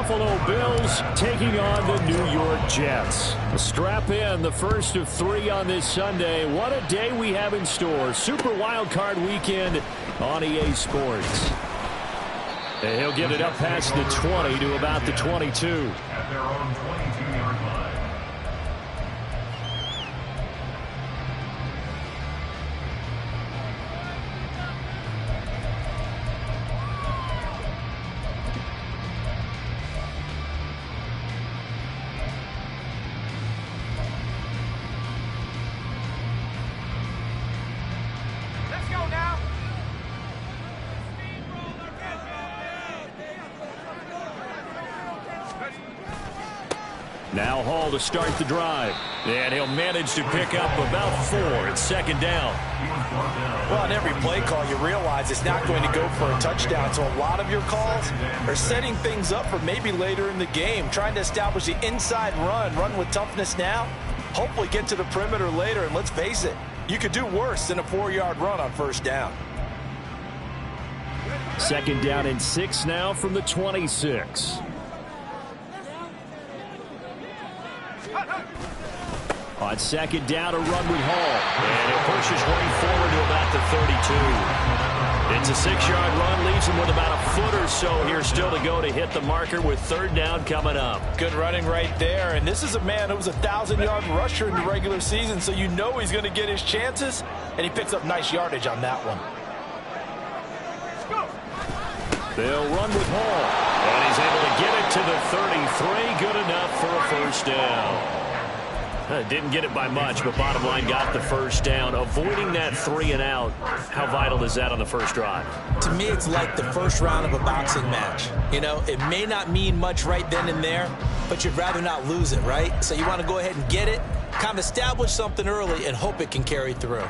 Buffalo Bills taking on the New York Jets. Strap in, the first of 3 on this Sunday. What a day we have in store. Super Wild Card Weekend on EA Sports. And he'll get it up past the 20 to about the 22. At their own 22-yard line. Now Hall to start the drive. And he'll manage to pick up about 4. It's second down. Well, on every play call, you realize it's not going to go for a touchdown. So a lot of your calls are setting things up for maybe later in the game, trying to establish the inside run with toughness now, hopefully get to the perimeter later. And let's face it, you could do worse than a 4-yard run on first down. Second down and 6 now from the 26. On second down, a run with Hall. And it pushes right forward to about the 32. It's a 6-yard run, leaves him with about a foot or so here still to go to hit the marker with third down coming up. Good running right there. And this is a man who was a 1,000-yard rusher in the regular season, so you know he's going to get his chances. And he picks up nice yardage on that one. They'll run with Hall. And he's able to get it to the 33. Good enough for a first down. Didn't get it by much, but bottom line got the first down. Avoiding that 3 and out, how vital is that on the first drive? To me, it's like the first round of a boxing match. You know, it may not mean much right then and there, but you'd rather not lose it, right? So you want to go ahead and get it, kind of establish something early, and hope it can carry through.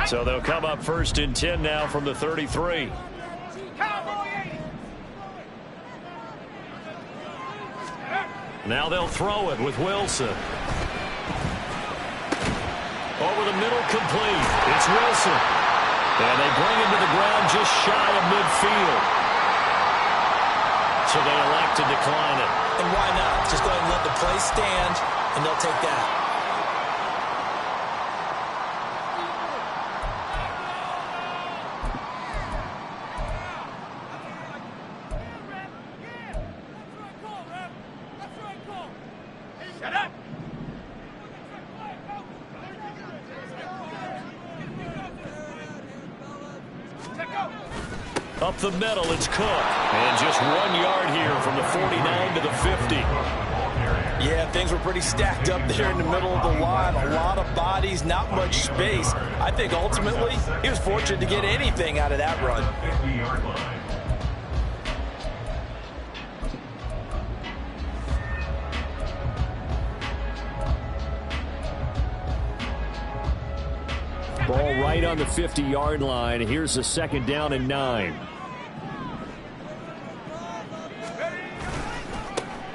So they'll come up first and 10 now from the 33. Now they'll throw it with Wilson. Over the middle, complete. It's Wilson. And they bring him to the ground just shy of midfield. So they elect to decline it. And why not? Just go ahead and let the play stand, and they'll take that. Up the middle, it's Cook. And just 1 yard here from the 49 to the 50. Yeah, things were pretty stacked up there in the middle of the line. A lot of bodies, not much space. I think ultimately he was fortunate to get anything out of that run. Ball right on the 50-yard line. Here's the second down and 9.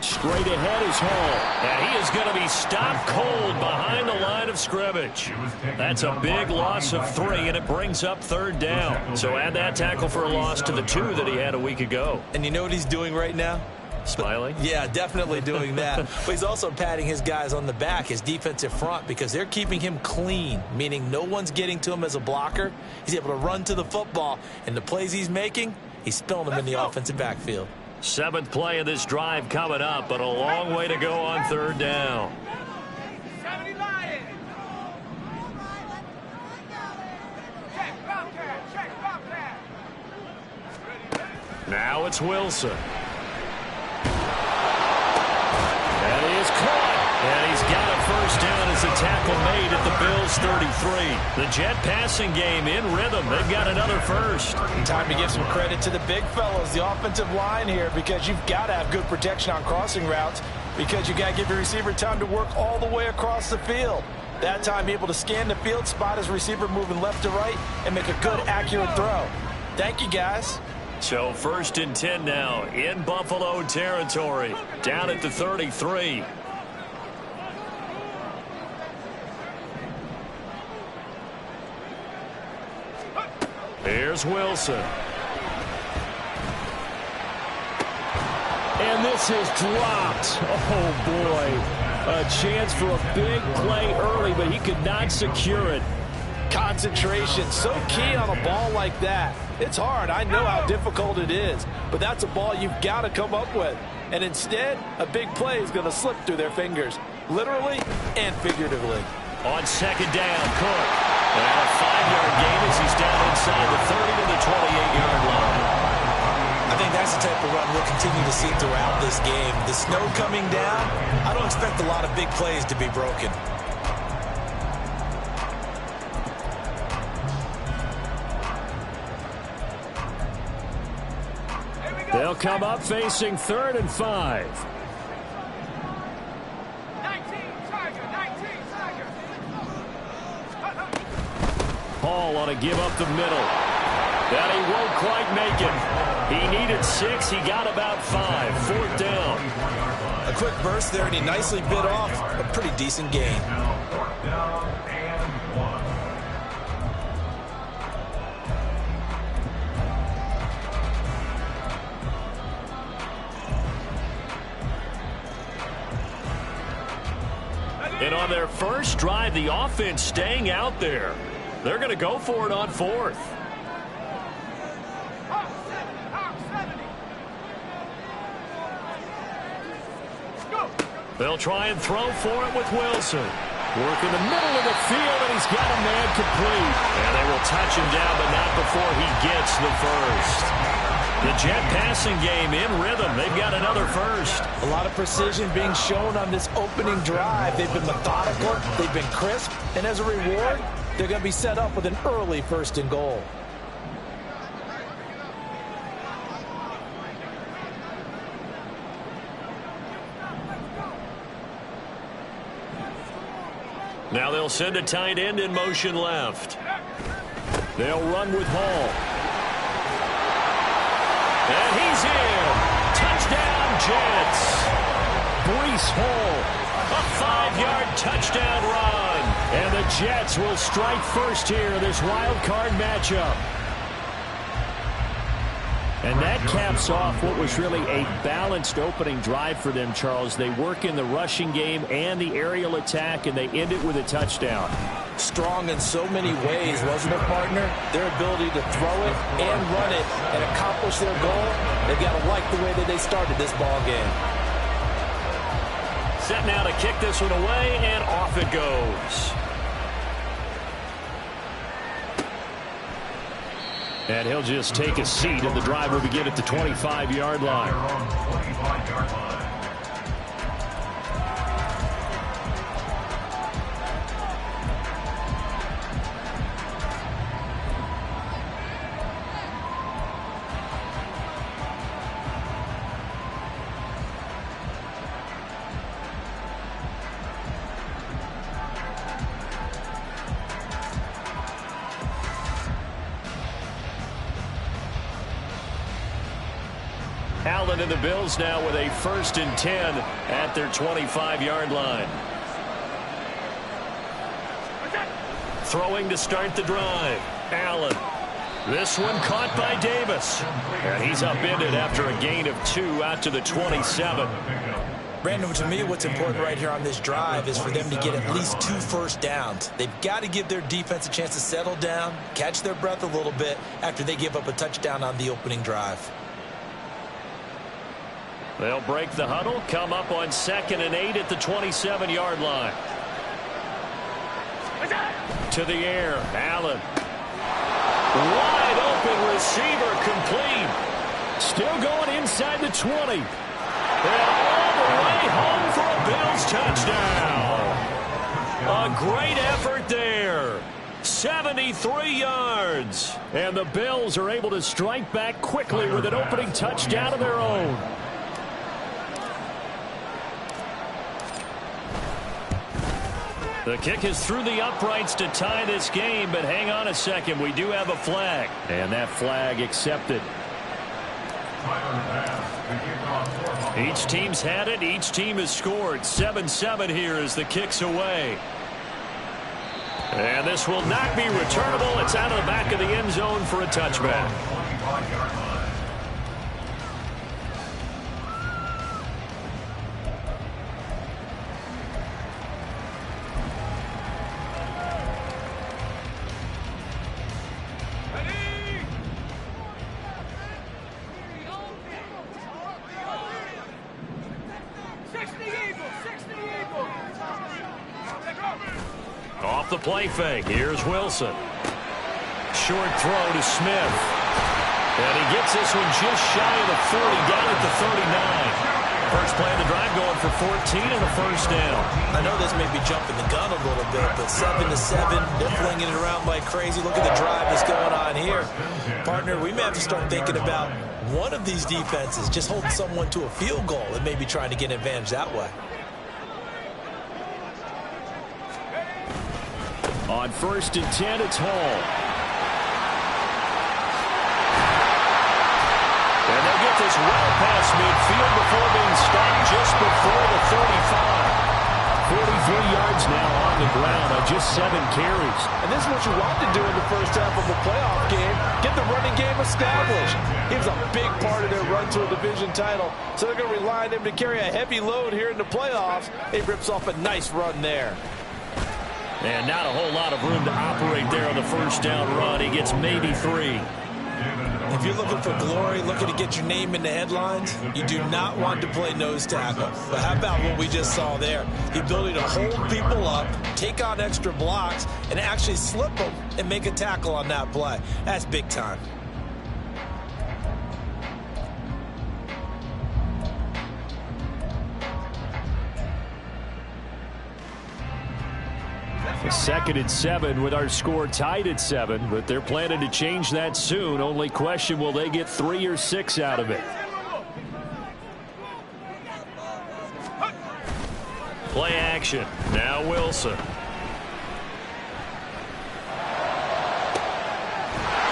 Straight ahead is Hall. And he is going to be stopped cold behind the line of scrimmage. That's a big loss of 3, and it brings up third down. So add that tackle for a loss to the 2 that he had a week ago. And you know what he's doing right now? Smiling? Yeah, definitely doing that. But he's also patting his guys on the back, his defensive front, because they're keeping him clean, meaning no one's getting to him as a blocker. He's able to run to the football, and the plays he's making, he's spilling them in the offensive backfield. 7th play of this drive coming up, but a long way to go on third down. Now it's Wilson. And he is caught. And he's got a first down as a tackle made at the Bills' 33. The Jet passing game in rhythm. They've got another first. Time to give some credit to the big fellows, the offensive line here, because you've got to have good protection on crossing routes, because you've got to give your receiver time to work all the way across the field. That time able to scan the field, spot his receiver moving left to right, and make a good, accurate throw. Thank you, guys. So first and 10 now in Buffalo territory, down at the 33. Here's Wilson. And this is dropped. Oh, boy. A chance for a big play early, but he could not secure it. Concentration, so key on a ball like that. It's hard. I know how difficult it is, but that's a ball you've got to come up with. And instead, a big play is going to slip through their fingers, literally and figuratively. On second down, Cook. And a 5-yard gain as he's down inside the 30 to the 28-yard line. I think that's the type of run we'll continue to see throughout this game. The snow coming down, I don't expect a lot of big plays to be broken. They'll come up facing 3rd and 5. 19, Tiger. Hall on a give up the middle. That he won't quite make it. He needed 6. He got about 5. 4th down. A quick burst there, and he nicely bit off a pretty decent gain. Now 4th down and 1. And on their first drive, the offense staying out there. They're going to go for it on 4th. They'll try and throw for it with Wilson. Work in the middle of the field, and he's got a man complete. And they will touch him down, but not before he gets the first. The Jet passing game in rhythm. They've got another first. A lot of precision being shown on this opening drive. They've been methodical, they've been crisp, and as a reward, they're going to be set up with an early 1st and goal. Now they'll send a tight end in motion left. They'll run with Hall. And he's in. Touchdown, Jets. Breece Hall. A 5-yard touchdown run. And the Jets will strike first here in this wild card matchup. And that caps off what was really a balanced opening drive for them, Charles. They work in the rushing game and the aerial attack, and they end it with a touchdown. Strong in so many ways, wasn't it, partner? Their ability to throw it and run it and accomplish their goal, they've got to like the way that they started this ball game. Set now to kick this one away, and off it goes. And he'll just take a seat, and the drive will begin at the 25-yard line. 25-yard line. Allen and the Bills now with a 1st and 10 at their 25-yard line. Throwing to start the drive. Allen. This one caught by Davis. And he's upended after a gain of 2 out to the 27. Brandon, to me, what's important right here on this drive is for them to get at least 2 first downs. They've got to give their defense a chance to settle down, catch their breath a little bit after they give up a touchdown on the opening drive. They'll break the huddle, come up on 2nd and 8 at the 27-yard line. To the air, Allen. Wide open receiver complete. Still going inside the 20. And all the way home for a Bills touchdown. A great effort there. 73 yards. And the Bills are able to strike back quickly with an opening touchdown of their own. The kick is through the uprights to tie this game, but hang on a second. We do have a flag. And that flag accepted. Each team's had it. Each team has scored. 7-7 here as the kick's away. And this will not be returnable. It's out of the back of the end zone for a touchback. 60 Eagles, 60 Eagles. Off the play fake. Here's Wilson. Short throw to Smith. And he gets this one just shy of the 40, down at the 39. First play of the drive going for 14 and a first down. I know this may be jumping the gun a little bit, but 7-7, they're flinging it around like crazy. Look at the drive that's going on here. Partner, we may have to start thinking about one of these defenses just holding someone to a field goal and maybe trying to get an advantage that way. On 1st and 10, it's Hall. And they get this well past midfield before being stopped just before the 35. 43 yards now on the ground on just 7 carries. And this is what you want to do in the first half of a playoff game. Get the running game established. He was a big part of their run to a division title. So they're going to rely on him to carry a heavy load here in the playoffs. He rips off a nice run there. And not a whole lot of room to operate there on the first down run. He gets maybe 3. If you're looking for glory, looking to get your name in the headlines, you do not want to play nose tackle. But how about what we just saw there? The ability to hold people up, take on extra blocks, and actually slip them and make a tackle on that play. That's big time. A 2nd and 7 with our score tied at 7, but they're planning to change that soon. Only question, will they get 3 or 6 out of it? Play action. Now Wilson.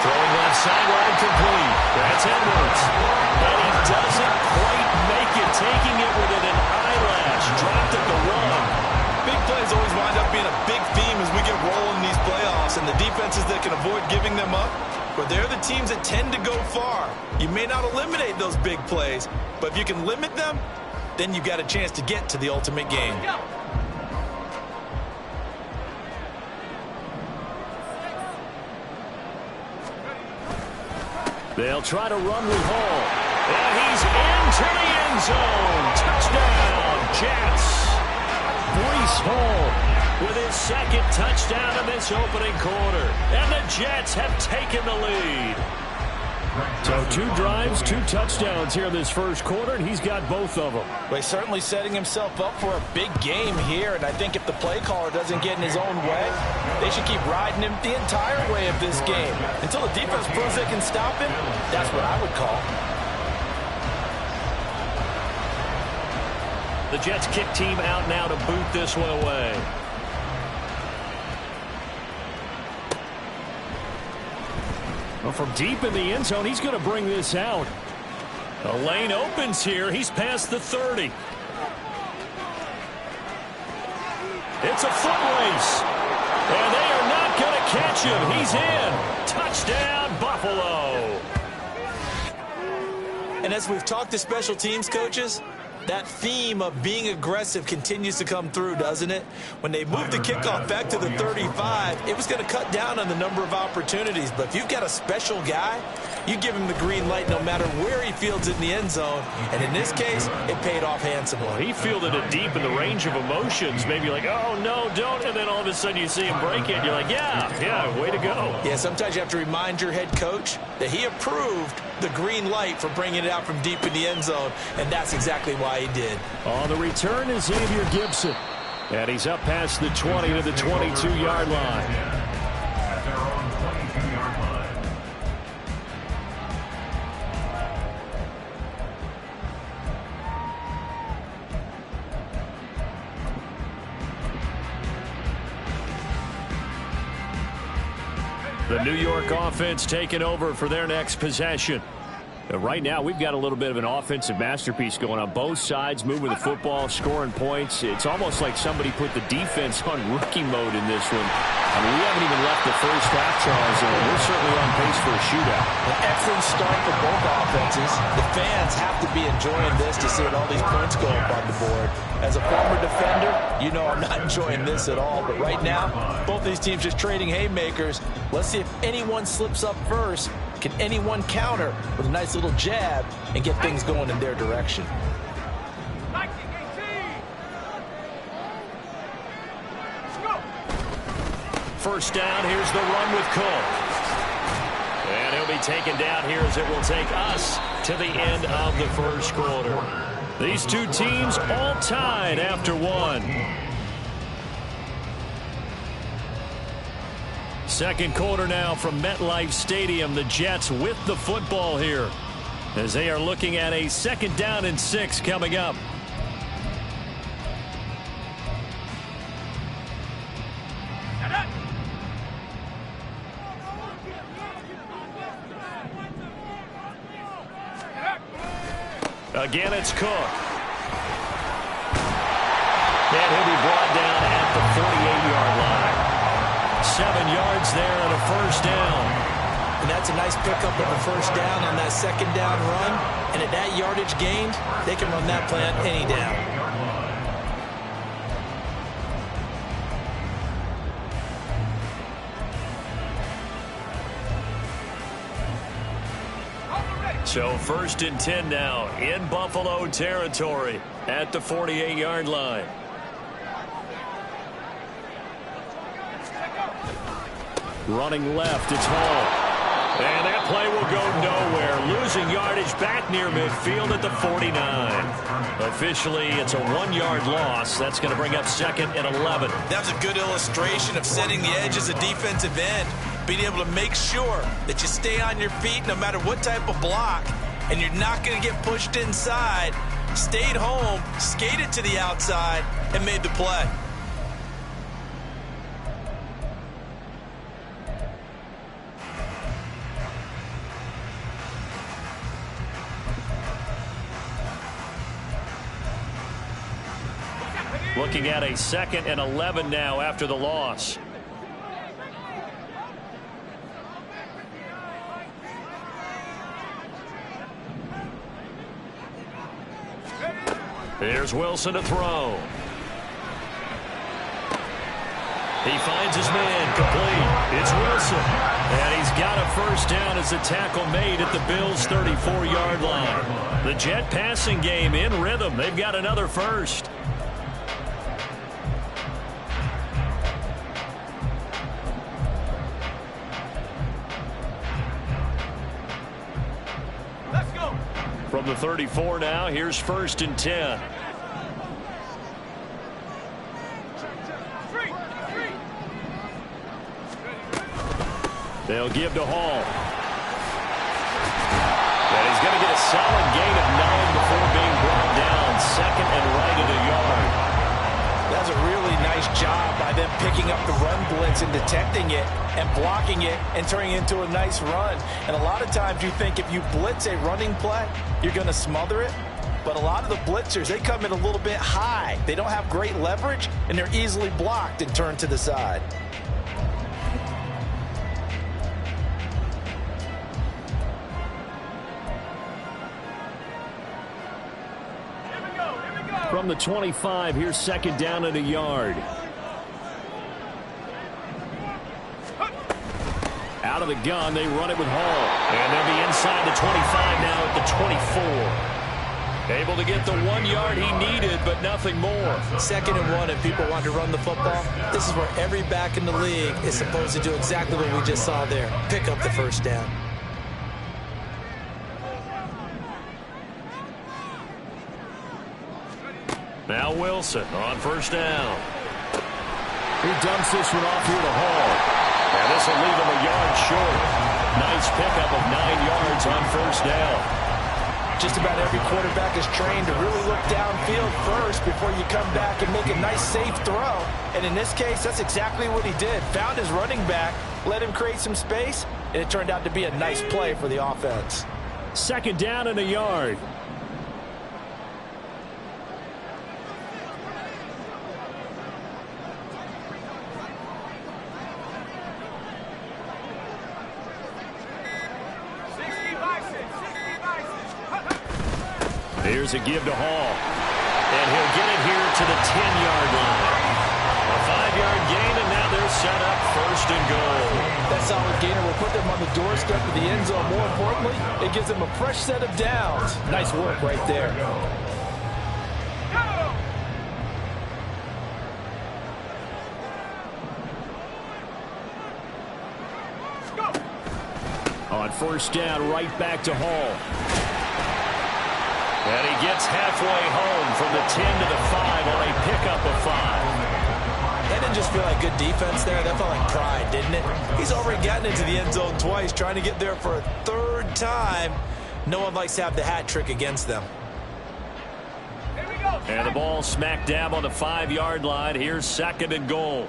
Throwing left sideline complete. That's Edwards. And he doesn't quite make it, taking it within an eyelash. Dropped at the 1. Big plays always wind up being a big theme as we get rolling in these playoffs, and the defenses that can avoid giving them up, but they're the teams that tend to go far. You may not eliminate those big plays, but if you can limit them, then you've got a chance to get to the ultimate game. They'll try to run with Hall. And he's into the end zone. Touchdown, Jets. Breece Hall with his 2nd touchdown in this opening quarter. And the Jets have taken the lead. So 2 drives, 2 touchdowns here in this first quarter, and he's got both of them. Well, he's certainly setting himself up for a big game here, and I think if the play caller doesn't get in his own way, they should keep riding him the entire way of this game. Until the defense proves they can stop him, that's what I would call. The Jets kick team out now to boot this one away. Well, from deep in the end zone, he's going to bring this out. The lane opens here. He's past the 30. It's a foot race. And they are not going to catch him. He's in. Touchdown, Buffalo. And as we've talked to special teams coaches, that theme of being aggressive continues to come through, doesn't it? When they moved the kickoff back to the 35, it was going to cut down on the number of opportunities. But if you've got a special guy, you give him the green light no matter where he fields it in the end zone. And in this case, it paid off handsomely. Well, he fielded it deep in the range of emotions. Maybe like, oh, no, don't. And then all of a sudden you see him break it. You're like, yeah, way to go. Yeah, sometimes you have to remind your head coach that he approved the green light for bringing it out from deep in the end zone. And that's exactly why he did. On the return is Xavier Gibson. And he's up past the 20 to the 22-yard line. At their own 22-yard line. The New York offense taking over for their next possession. Right now, we've got a little bit of an offensive masterpiece going on. Both sides moving the football, scoring points. It's almost like somebody put the defense on rookie mode in this one. I mean, we haven't even left the first half, Charles, and we're certainly on pace for a shootout. An excellent start for both offenses. The fans have to be enjoying this to see all these points go up on the board. As a former defender, you know I'm not enjoying this at all. But right now, both these teams just trading haymakers. Let's see if anyone slips up first. Can anyone counter with a nice little jab and get things going in their direction? 19, 18. first down. Here's the run with Cook. And he'll be taken down here as it will take us to the end of the first quarter. These two teams all tied after one. Second quarter now from MetLife Stadium. The Jets with the football here as they are looking at a 2nd down and 6 coming up. Again, it's Cook. And he'll be brought down at the 48-yard line. 7 yards there and a first down. And that's a nice pickup of a first down on that 2nd down run. And at that yardage gained, they can run that play on any down. So 1st and 10 now in Buffalo territory at the 48-yard line. Running left, it's Hall. And that play will go nowhere. Losing yardage back near midfield at the 49. Officially, it's a 1-yard loss. That's going to bring up 2nd and 11. That was a good illustration of setting the edge as a defensive end. Being able to make sure that you stay on your feet no matter what type of block. And you're not going to get pushed inside. Stayed home, skated to the outside, and made the play. Looking at a 2nd and 11 now after the loss. Here's Wilson to throw. He finds his man complete. It's Wilson. And he's got a first down as the tackle made at the Bills' 34-yard line. The Jet passing game in rhythm. They've got another first. From the 34 now, here's 1st and 10. They'll give to Hall. And he's going to get a solid gain of 9 before being brought down. 2nd and right at a yard. That's a really nice job by them picking up the run blitz and detecting it and blocking it and turning it into a nice run. And a lot of times you think if you blitz a running play, you're going to smother it. But a lot of the blitzers, they come in a little bit high. They don't have great leverage, and they're easily blocked and turned to the side. From the 25, here's 2nd down and a yard. Out of the gun, they run it with Hall. And they'll be inside the 25 now at the 24. Able to get the 1 yard he needed, but nothing more. 2nd and 1, if people want to run the football, this is where every back in the league is supposed to do exactly what we just saw there. Pick up the first down. Now Wilson on first down. He dumps this one off here to Hall. And this will leave him a yard short. Nice pickup of 9 yards on first down. Just about every quarterback is trained to really look downfield first before you come back and make a nice safe throw. And in this case, that's exactly what he did. Found his running back, let him create some space, and it turned out to be a nice play for the offense. 2nd down and a yard. Here's a give to Hall. And he'll get it here to the 10-yard line. A 5-yard gain, and now they're set up 1st and goal. That solid gainer will put them on the doorstep of the end zone. More importantly, it gives them a fresh set of downs. Nice work right there. On first down, right back to Hall. And he gets halfway home from the 10 to the 5 on a pickup of 5. That didn't just feel like good defense there. That felt like pride, didn't it? He's already gotten into the end zone twice, trying to get there for a third time. No one likes to have the hat trick against them. Here we go. And the ball smack dab on the 5-yard line. Here's 2nd and goal.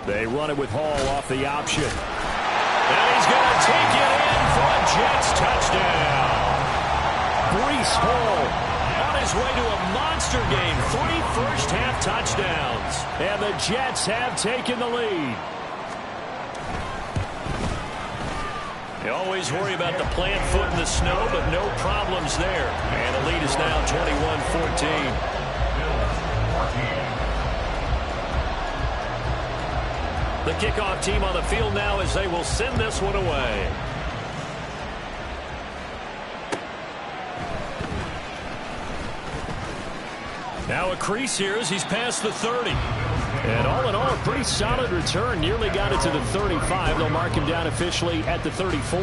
They run it with Hall off the option. And he's going to take it in for a Jets touchdown. Breece Hall on his way to a monster game. 3 first-half touchdowns. And the Jets have taken the lead. You always worry about the plant foot in the snow, but no problems there. And the lead is now 21-14. The kickoff team on the field now as they will send this one away. Now a crease here as he's past the 30. And all in all, a pretty solid return. Nearly got it to the 35. They'll mark him down officially at the 34.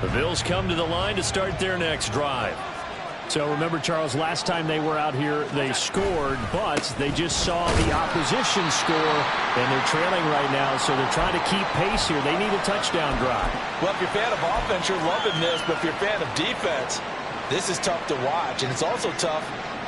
The Bills come to the line to start their next drive. So remember, Charles, last time they were out here, they scored, but they just saw the opposition score, and they're trailing right now, so they're trying to keep pace here. They need a touchdown drive. Well, if you're a fan of offense, you're loving this, but if you're a fan of defense, this is tough to watch, and it's also tough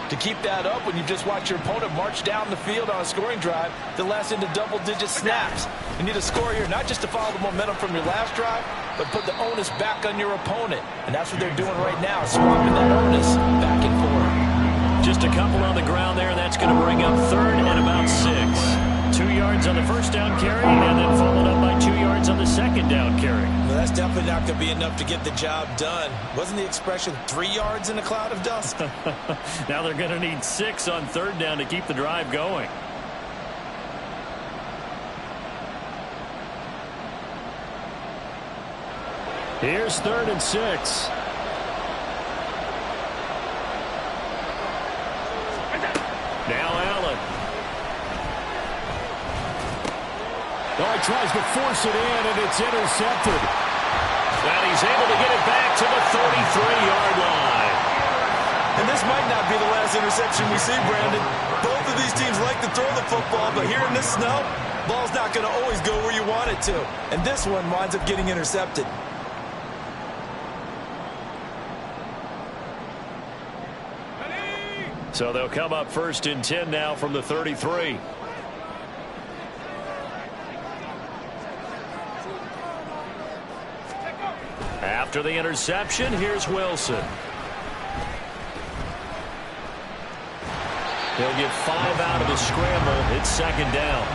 to keep that up when you just watch your opponent march down the field on a scoring drive that lasts into double-digit snaps. You need a score here, not just to follow the momentum from your last drive, but put the onus back on your opponent. And that's what they're doing right now, swapping that onus back and forth. Just a couple on the ground there, and that's going to bring up 3rd and about 6. 2 yards on the first down carry, and then followed up by 2 yards on the second down carry. Well, that's definitely not going to be enough to get the job done. Wasn't the expression 3 yards in a cloud of dust? Now they're going to need 6 on 3rd down to keep the drive going. Here's 3rd and 6. Now Allen. Oh, he tries to force it in, and it's intercepted. And he's able to get it back to the 33-yard line. And this might not be the last interception we see, Brandon. Both of these teams like to throw the football, but here in this snow, ball's not going to always go where you want it to. And this one winds up getting intercepted. So they'll come up 1st and 10 now from the 33. After the interception, here's Wilson. He'll get 5 out of the scramble. It's 2nd down.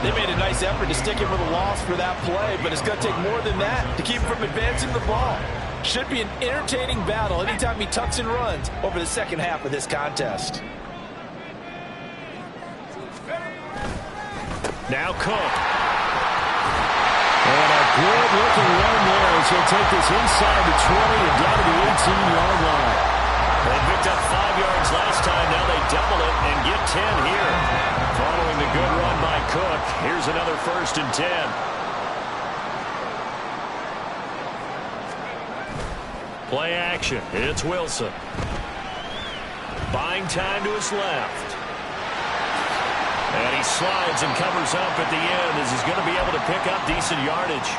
They made a nice effort to stick him with a loss for that play, but it's going to take more than that to keep him from advancing the ball. Should be an entertaining battle anytime he tucks and runs over the second half of this contest. Now Cook. And a good-looking run there as he'll take this inside the 20 and down to the 18-yard line. They picked up 5 yards last time. Now they double it and get 10 here. Following the good run by Cook, here's another 1st and 10. Play action. It's Wilson. Buying time to his left. And he slides and covers up at the end as he's going to be able to pick up decent yardage.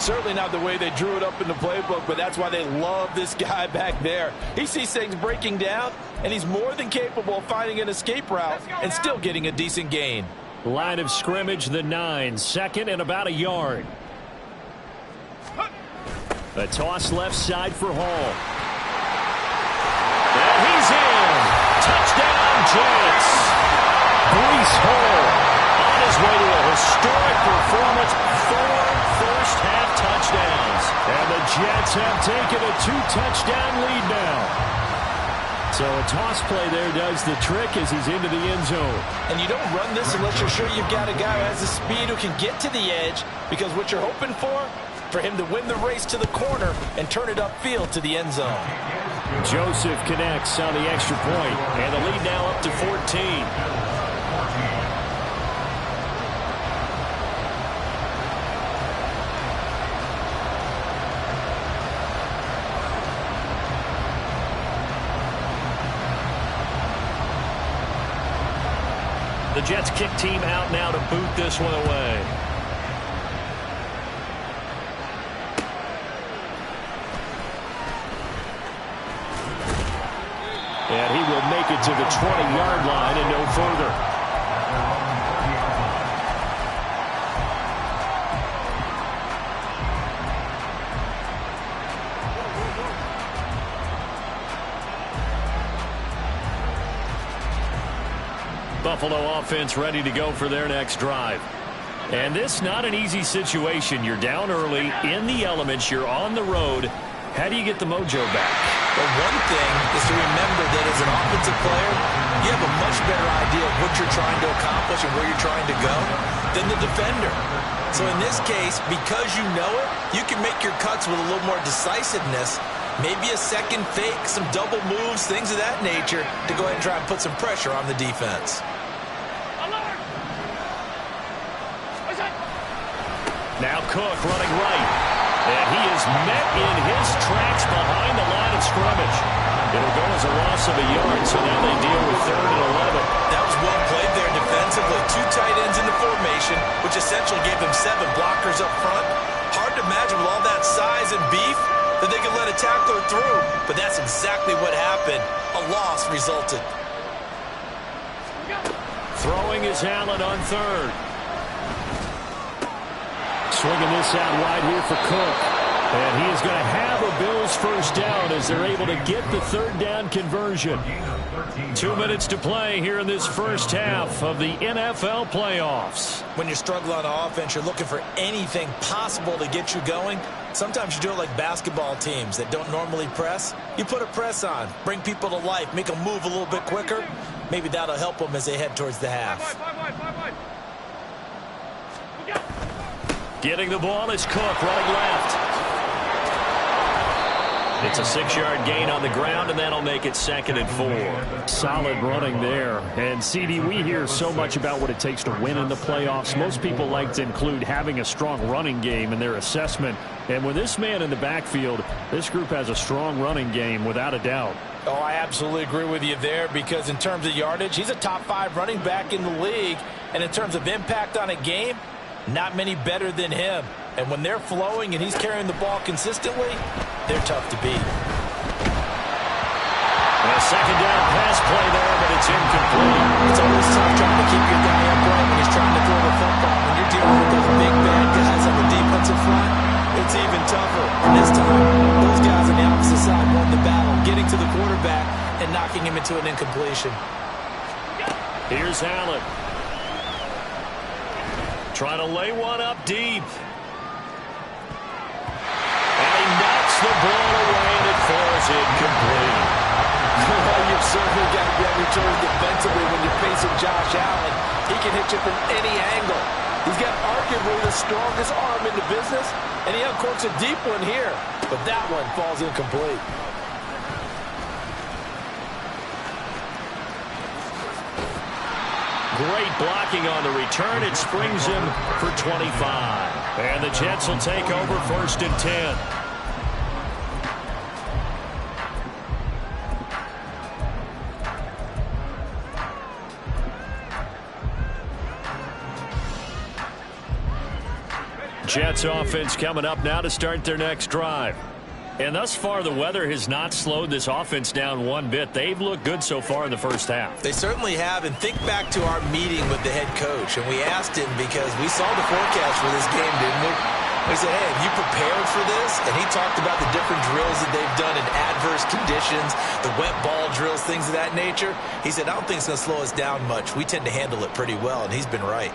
Certainly not the way they drew it up in the playbook, but that's why they love this guy back there. He sees things breaking down, and he's more than capable of finding an escape route and still getting a decent gain. Line of scrimmage, the 9. 2nd and about a yard. A toss left side for Hall. And he's in. Touchdown, Jets. Breece Hall on his way to a historic performance. 4 first-half touchdowns. And the Jets have taken a 2-touchdown lead now. So a toss play there does the trick as he's into the end zone. And you don't run this unless you're sure you've got a guy who has the speed who can get to the edge, because what you're hoping for him to win the race to the corner and turn it upfield to the end zone. Joseph connects on the extra point, and the lead now up to 14. The Jets kick team out now to boot this one away. And he will make it to the 20-yard line and no further. Buffalo offense ready to go for their next drive. And this not an easy situation. You're down early, in the elements, you're on the road. How do you get the mojo back? Well, one thing is to remember that as an offensive player, you have a much better idea of what you're trying to accomplish and where you're trying to go than the defender. So in this case, because you know it, you can make your cuts with a little more decisiveness. Maybe a second fake, some double moves, things of that nature to go ahead and try and put some pressure on the defense. Now Cook running right. And he is met in his tracks behind the line of scrimmage. It'll go as a loss of a yard, so now they deal with 3rd and 11. That was well played there defensively. 2 tight ends in the formation, which essentially gave them 7 blockers up front. Hard to imagine with all that size and beef that they could let a tackler through, but that's exactly what happened. A loss resulted. Throwing is Allen on 3rd. Swinging this out wide here for Cook. And he is going to have a Bills first down as they're able to get the 3rd down conversion. 2 minutes to play here in this first half of the NFL playoffs. When you struggle on offense, you're looking for anything possible to get you going. Sometimes you do it like basketball teams that don't normally press. You put a press on, bring people to life, make them move a little bit quicker. Maybe that'll help them as they head towards the half. Getting the ball is Cook running left. It's a 6-yard gain on the ground, and that'll make it 2nd and 4. Solid running there. And, CD, we hear so much about what it takes to win in the playoffs. Most people like to include having a strong running game in their assessment. And with this man in the backfield, this group has a strong running game without a doubt. Oh, I absolutely agree with you there because in terms of yardage, he's a top 5 running back in the league. And in terms of impact on a game, not many better than him. And when they're flowing and he's carrying the ball consistently, they're tough to beat. A 2nd down pass play there, but it's incomplete. It's always tough trying to keep your guy upright when he's trying to throw the football. When you're dealing with those big bad guys on the defensive front, it's even tougher. And this time, those guys on the opposite side won the battle, getting to the quarterback and knocking him into an incompletion. Here's Allen. Trying to lay one up deep. And he knocks the ball away, and it falls incomplete. Well, you've certainly got to be on your toes defensively when you're facing Josh Allen. He can hit you from any angle. He's got arguably the strongest arm in the business, and he uncorks a deep one here. But that one falls incomplete. Great blocking on the return. It springs him for 25. And the Jets will take over 1st and 10. Jets offense coming up now to start their next drive. And thus far, the weather has not slowed this offense down one bit. They've looked good so far in the first half. They certainly have. And think back to our meeting with the head coach. And we asked him because we saw the forecast for this game, didn't we? We said, hey, have you prepared for this? And he talked about the different drills that they've done in adverse conditions, the wet ball drills, things of that nature. He said, I don't think it's going to slow us down much. We tend to handle it pretty well, and he's been right.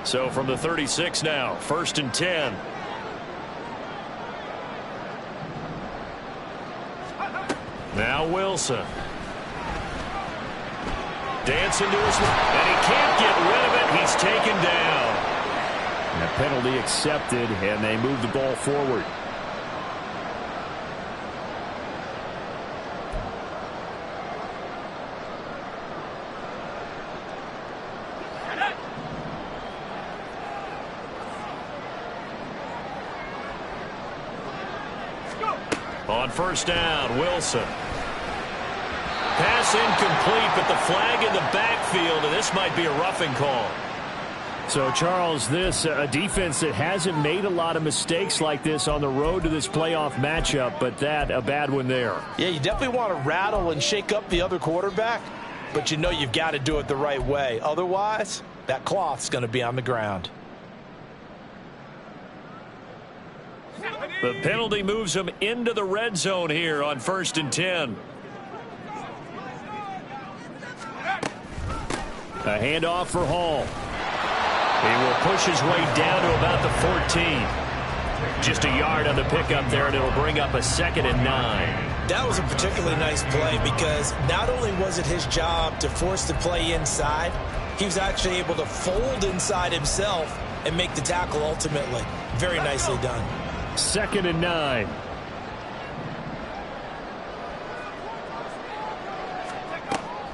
So from the 36 now, 1st and 10. Now Wilson. Dancing to his left, and he can't get rid of it. He's taken down. And a penalty accepted, and they move the ball forward. On first down, Wilson. Pass incomplete, but the flag in the backfield, and this might be a roughing call. So, Charles, this a defense that hasn't made a lot of mistakes like this on the road to this playoff matchup, but that a bad one there. Yeah, you definitely want to rattle and shake up the other quarterback, but you know you've got to do it the right way. Otherwise, that cloth's going to be on the ground. The penalty moves them into the red zone here on 1st and 10. A handoff for Hall. He will push his way down to about the 14. Just a yard on the pickup there, and it'll bring up a 2nd and 9. That was a particularly nice play because not only was it his job to force the play inside, he was actually able to fold inside himself and make the tackle ultimately. Very nicely done. 2nd and 9.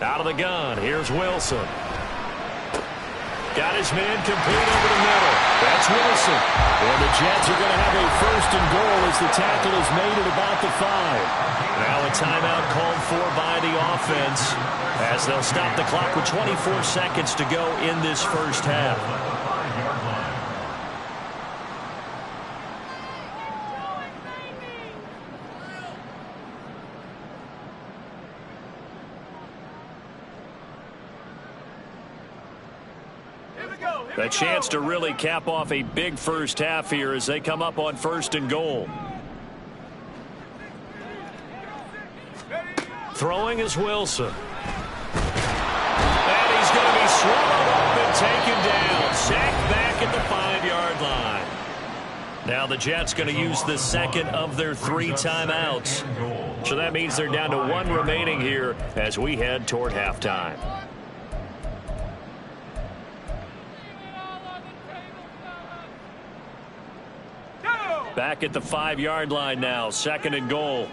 Out of the gun. Here's Wilson. Got his man complete over the middle. That's Wilson. And the Jets are going to have a 1st and goal as the tackle is made at about the 5. Now a timeout called for by the offense as they'll stop the clock with 24 seconds to go in this first half. A chance to really cap off a big first half here as they come up on 1st and goal. Throwing is Wilson. And he's going to be swallowed up and taken down. Sacked back at the 5-yard line. Now the Jets going to use the 2nd of their 3 timeouts. So that means they're down to 1 remaining here as we head toward halftime. Back at the 5-yard line now, 2nd and goal.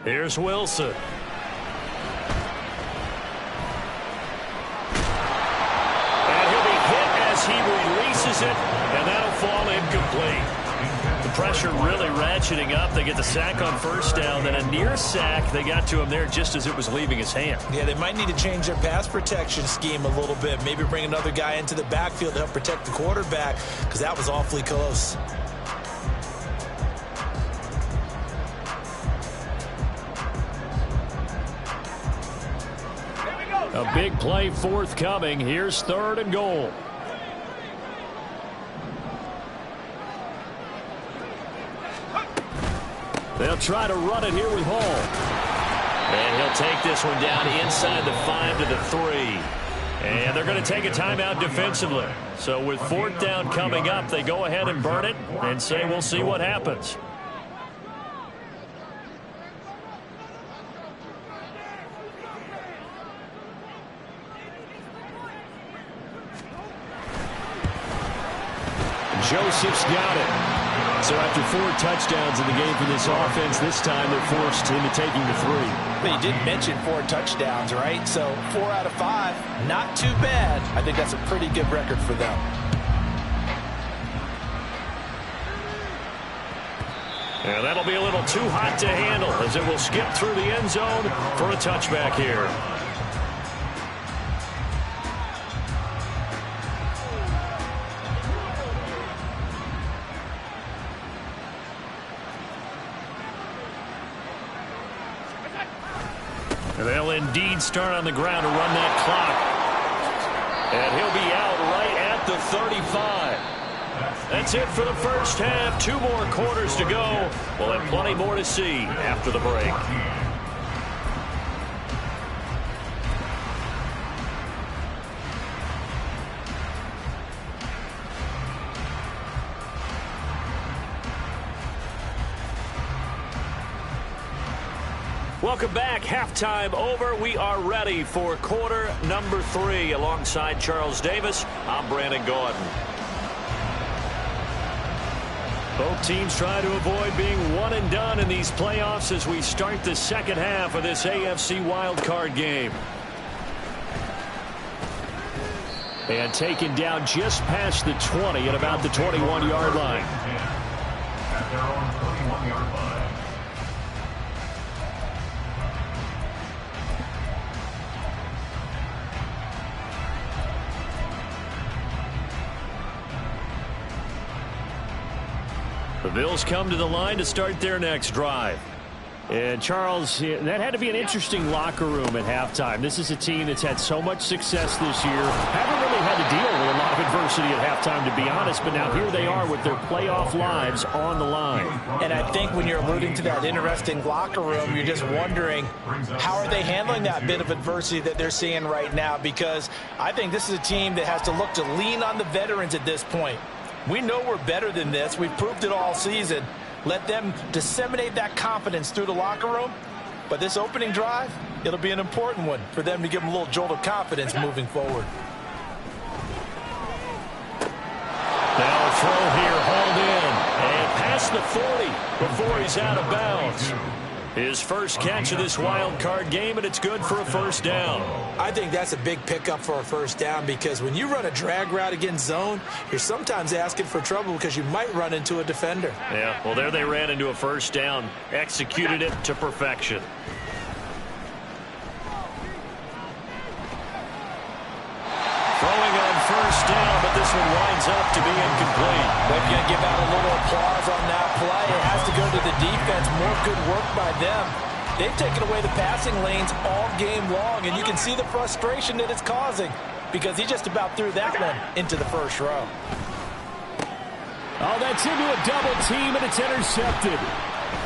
Here's Wilson. And he'll be hit as he releases it, and that'll fall incomplete. The pressure really ratcheting up. They get the sack on 1st down, then a near sack. They got to him there just as it was leaving his hand. Yeah, they might need to change their pass protection scheme a little bit. Maybe bring another guy into the backfield to help protect the quarterback because that was awfully close. A big play forthcoming. Here's 3rd and goal. They'll try to run it here with Hall. And he'll take this one down inside the 5 to the 3. And they're going to take a timeout defensively. So with 4th down coming up, they go ahead and burn it and say we'll see what happens. Joseph's got it. So after 4 touchdowns in the game for this offense, this time they're forced into taking the 3. But you did mention 4 touchdowns, right? So 4 out of 5, not too bad. I think that's a pretty good record for them. And that'll be a little too hot to handle as it will skip through the end zone for a touchback here. They'll indeed start on the ground to run that clock. And he'll be out right at the 35. That's it for the first half. 2 more quarters to go. We'll have plenty more to see after the break. Welcome back. Halftime over. We are ready for quarter number 3. Alongside Charles Davis, I'm Brandon Gaudin. Both teams try to avoid being one and done in these playoffs as we start the second half of this AFC wildcard game. And taken down just past the 20 at about the 21-yard line. At their own 21-yard line. The Bills come to the line to start their next drive. And Charles, that had to be an interesting locker room at halftime. This is a team that's had so much success this year. Haven't really had to deal with a lot of adversity at halftime, to be honest. But now here they are with their playoff lives on the line. And I think when you're alluding to that interesting locker room, you're just wondering how are they handling that bit of adversity that they're seeing right now? Because I think this is a team that has to look to lean on the veterans at this point. We know we're better than this. We've proved it all season. Let them disseminate that confidence through the locker room. But this opening drive, it'll be an important one for them to give them a little jolt of confidence moving forward. Now a throw here, hauled in. And past the 40 before he's out of bounds. His first catch of this wild card game, and it's good for a first down. I think that's a big pickup for a first down because when you run a drag route against zone, you're sometimes asking for trouble because you might run into a defender. Yeah, well, there they ran into a first down, executed it to perfection. Throwing on first down, but this one winds up to be incomplete. They're going to give out a little applause on that play. It has to go to the defense. More good work by them. They've taken away the passing lanes all game long, and you can see the frustration that it's causing because he just about threw that one into the first row. Oh, that's into a double team, and it's intercepted.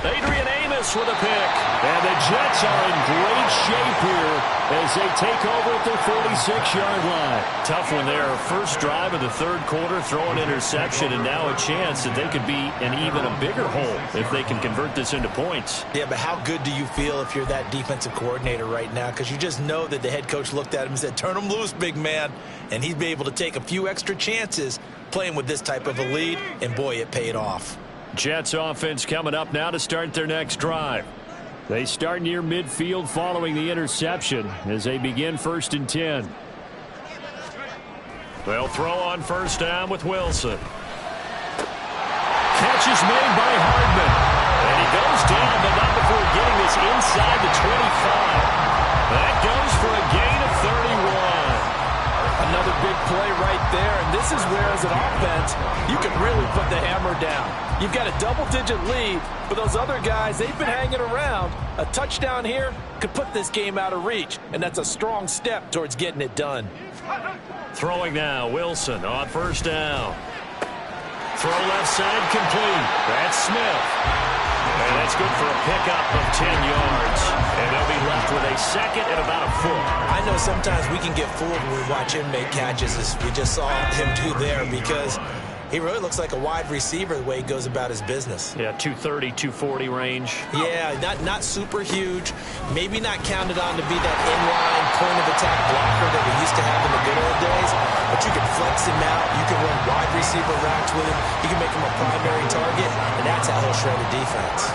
Adrian Amos with a pick. And the Jets are in great shape here as they take over at their 46-yard line. Tough one there. First drive of the third quarter, throw an interception, and now a chance that they could be in even a bigger hole if they can convert this into points. Yeah, but how good do you feel if you're that defensive coordinator right now? Because you just know that the head coach looked at him and said, turn him loose, big man. And he'd be able to take a few extra chances playing with this type of a lead, and boy, it paid off. Jets offense coming up now to start their next drive. They start near midfield following the interception as they begin 1st and 10. They'll throw on first down with Wilson. Catch is made by Hardman. And he goes down, but not before getting this inside the 25. That goes for a gain of 31. Another big play right there, and this is where, as an offense, you can really put the hammer down. You've got a double-digit lead, but those other guys, they've been hanging around. A touchdown here could put this game out of reach, and that's a strong step towards getting it done. Throwing now, Wilson on first down. Throw left side complete. That's Smith. And that's good for a pickup of 10 yards. And they'll be left with a second and about a foot. I know sometimes we can get fooled when we watch him make catches, as we just saw him do there, because he really looks like a wide receiver the way he goes about his business. Yeah, 230, 240 range. Yeah, not super huge. Maybe not counted on to be that inline point-of-attack blocker that we used to have in the good old days. But you can flex him out. You can run wide receiver routes with him. You can make him a primary target, and that's how he'll shred a defense.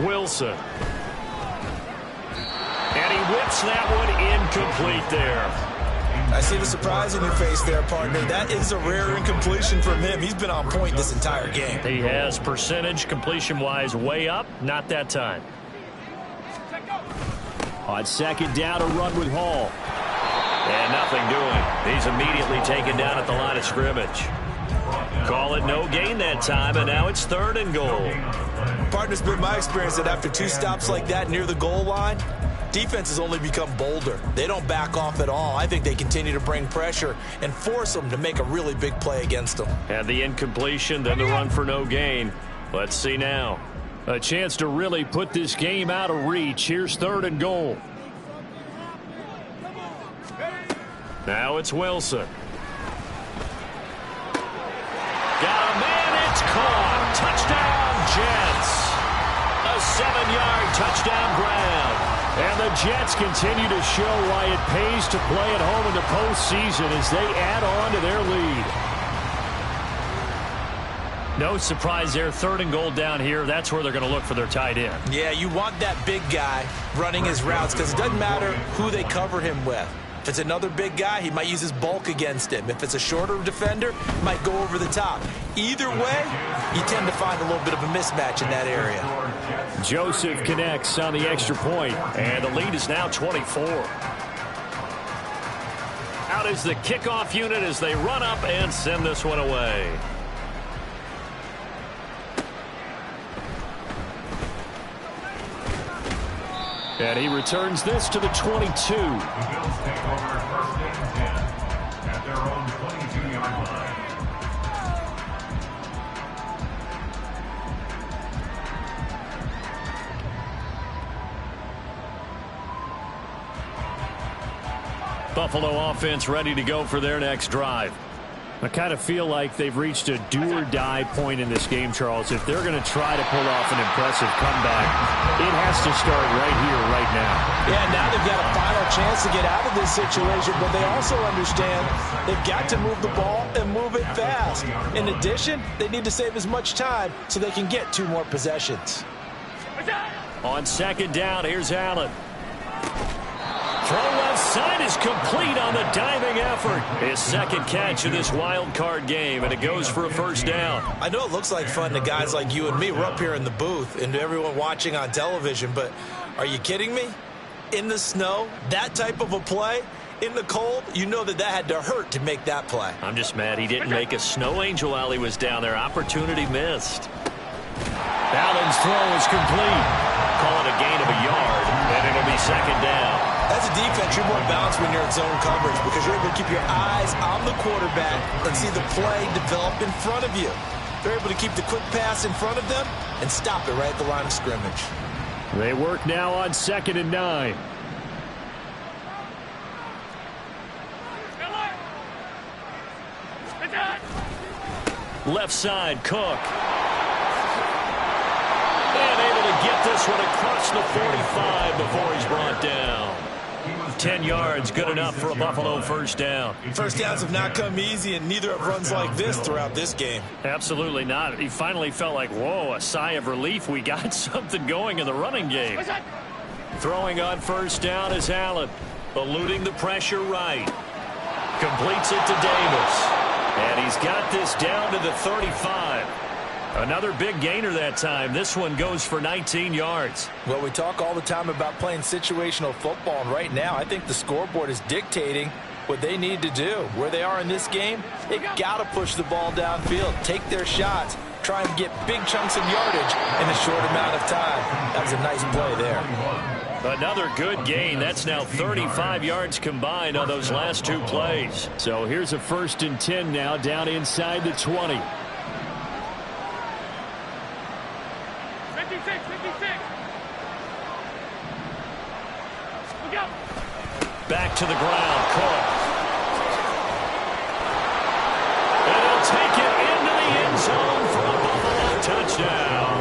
Wilson. And he whips that one incomplete there. I see the surprise in your face there, partner. That is a rare incompletion from him. He's been on point this entire game. He has percentage completion-wise way up. Not that time. On second down, a run with Hall. And nothing doing. He's immediately taken down at the line of scrimmage. Call it no gain that time, and now it's 3rd and goal. Partner's been my experience that after 2 stops like that near the goal line, defenses only become bolder. They don't back off at all. I think they continue to bring pressure and force them to make a really big play against them. And the incompletion, then the run for no gain. Let's see now. A chance to really put this game out of reach. Here's 3rd and goal. Now it's Wilson. touchdown ground. And the Jets continue to show why it pays to play at home in the postseason as they add on to their lead. No surprise there, 3rd and goal down here. That's where they're going to look for their tight end. Yeah, you want that big guy running his routes because it doesn't matter who they cover him with. If it's another big guy, he might use his bulk against him. If it's a shorter defender, he might go over the top. Either way, you tend to find a little bit of a mismatch in that area. Joseph connects on the extra point, and the lead is now 24. Out is the kickoff unit as they run up and send this one away. And he returns this to the 22. The Bills take over 1st and 10 at their own 22-yard line. Buffalo offense ready to go for their next drive. I kind of feel like they've reached a do-or-die point in this game, Charles. If they're going to try to pull off an impressive comeback, it has to start right here, right now. Yeah, now they've got a final chance to get out of this situation, but they also understand they've got to move the ball and move it fast. In addition, they need to save as much time so they can get 2 more possessions. On 2nd down, here's Allen. Throw left side is complete on the diving effort. His 2nd catch of this wild card game, and it goes for a 1st down. I know it looks like fun to guys like you and me. We're up here in the booth and to everyone watching on television, but are you kidding me? In the snow, that type of a play, in the cold, you know that had to hurt to make that play. I'm just mad he didn't make a snow angel while he was down there. Opportunity missed. Allen's throw is complete. Call it a gain of a yard, and it'll be 2nd down. As a defense, you're more balanced when you're in zone coverage because you're able to keep your eyes on the quarterback and see the play develop in front of you. They're able to keep the quick pass in front of them and stop it right at the line of scrimmage. They work now on 2nd and 9. Left side, Cook. And able to get this one across the 45 before he's brought down. 10 yards, good enough for a Buffalo 1st down. 1st downs have not come easy, and neither have runs like this throughout this game. Absolutely not. He finally felt like, whoa, a sigh of relief. We got something going in the running game. Throwing on 1st down is Allen. Eluding the pressure right. Completes it to Davis. And he's got this down to the 35. Another big gainer that time. This one goes for 19 yards. Well, we talk all the time about playing situational football, and right now I think the scoreboard is dictating what they need to do. Where they are in this game, they've got to push the ball downfield, take their shots, try and get big chunks of yardage in a short amount of time. That was a nice play there. Another good gain. That's now 35 yards combined on those last 2 plays. So here's a 1st and 10 now down inside the 20. 56. Look out. Back to the ground, Cook. And he'll take it into the end zone for a Buffalo touchdown.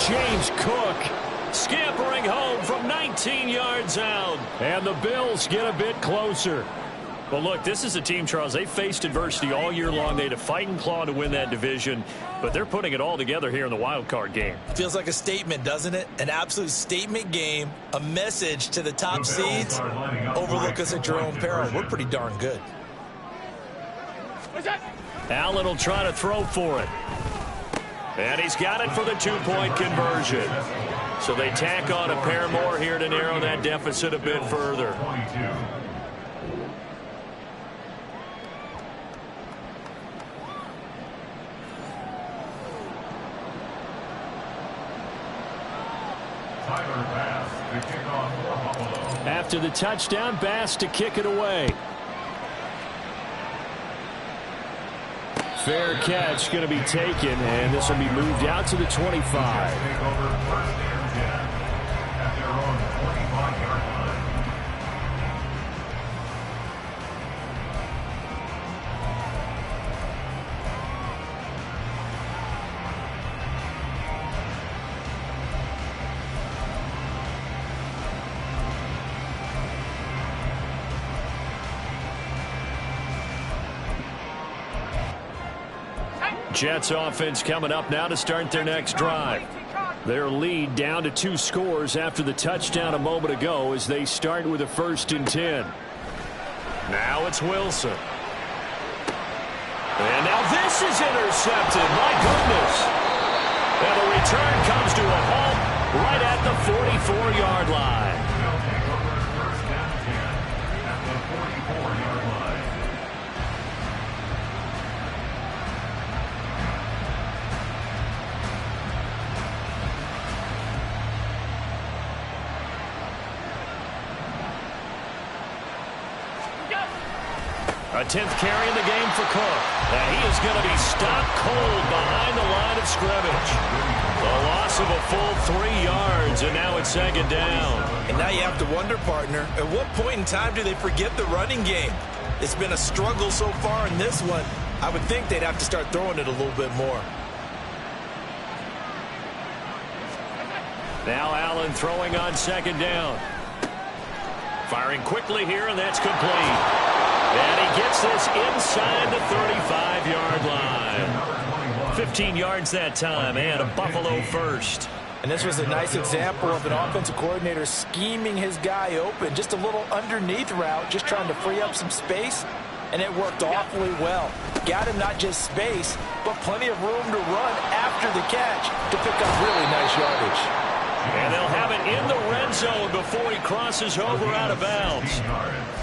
James Cook scampering home from 19 yards out. And the Bills get a bit closer. Well, look, this is a team, Charles, they faced adversity all year long. They had to fight and claw to win that division, but they're putting it all together here in the wild card game. Feels like a statement, doesn't it? An absolute statement game, a message to the top seeds. Overlook us at your own peril. We're pretty darn good. Allen will try to throw for it. And he's got it for the 2-point conversion. So they tack on a pair more here to narrow that deficit a bit further. After the touchdown, Bass to kick it away. Fair catch going to be taken, and this will be moved out to the 25. Jets offense coming up now to start their next drive. Their lead down to 2 scores after the touchdown a moment ago as they start with a 1st and 10. Now it's Wilson. And now this is intercepted. My goodness. And the return comes to a halt right at the 44-yard line. They'll take over first and 10 at the 44-yard line. A 10th carry in the game for Cook. And he is going to be stopped cold behind the line of scrimmage. A loss of a full 3 yards, and now it's 2nd down. And now you have to wonder, partner, at what point in time do they forget the running game? It's been a struggle so far in this one. I would think they'd have to start throwing it a little bit more. Now Allen throwing on 2nd down. Firing quickly here, and that's complete. And he gets this inside the 35-yard line. 15 yards that time, and a Buffalo first. And this was a nice example of an offensive coordinator scheming his guy open. Just a little underneath route, just trying to free up some space, and it worked awfully well. Got him not just space, but plenty of room to run after the catch to pick up really nice yardage. And they'll have it in the red zone before he crosses over out of bounds.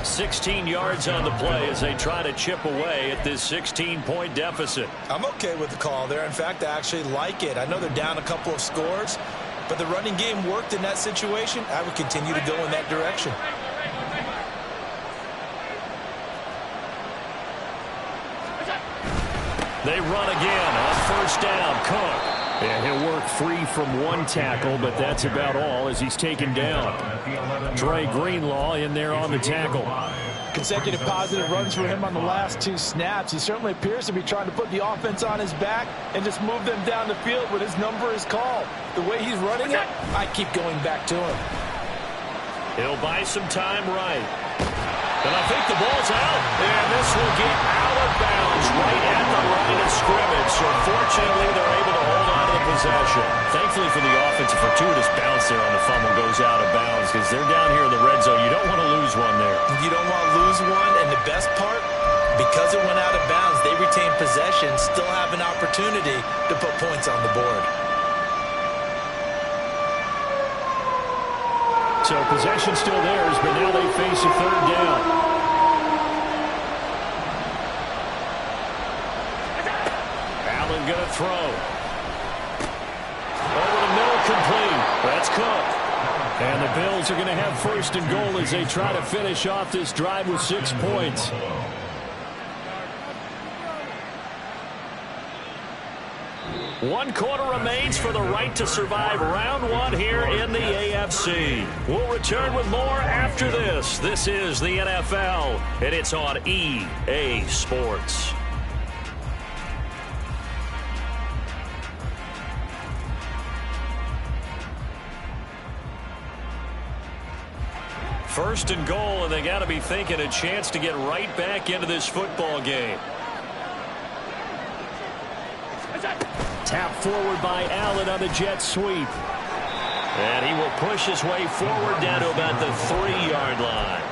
16 yards on the play as they try to chip away at this 16-point deficit. I'm okay with the call there. In fact, I actually like it. I know they're down a couple of scores, but the running game worked in that situation. I would continue to go in that direction. They run again on 1st down. Cook. And he'll work free from 1 tackle, but that's about all as he's taken down. Dre Greenlaw in there on the tackle. Consecutive positive runs for him on the last 2 snaps. He certainly appears to be trying to put the offense on his back and just move them down the field when his number is called. The way he's running it, I keep going back to him. He'll buy some time right. And I think the ball's out. And this will get out of bounds right at the line of scrimmage. So fortunately, they're able to hold on to the possession. Thankfully for the offense, a fortuitous bounce there on the fumble goes out of bounds because they're down here in the red zone. You don't want to lose one there. You don't want to lose one. And the best part, because it went out of bounds, they retain possession, still have an opportunity to put points on the board. So possession still theirs, but now they face a 3rd down. Allen going to throw. Over the middle, complete. That's Cook. And the Bills are going to have 1st and goal as they try to finish off this drive with 6 points. One quarter remains for the right to survive round 1 here in the AFC. We'll return with more after this. This is the NFL, and it's on EA Sports. First and goal, and they got to be thinking a chance to get right back into this football game. Tap forward by Allen on the jet sweep. And he will push his way forward down to about the 3-yard line.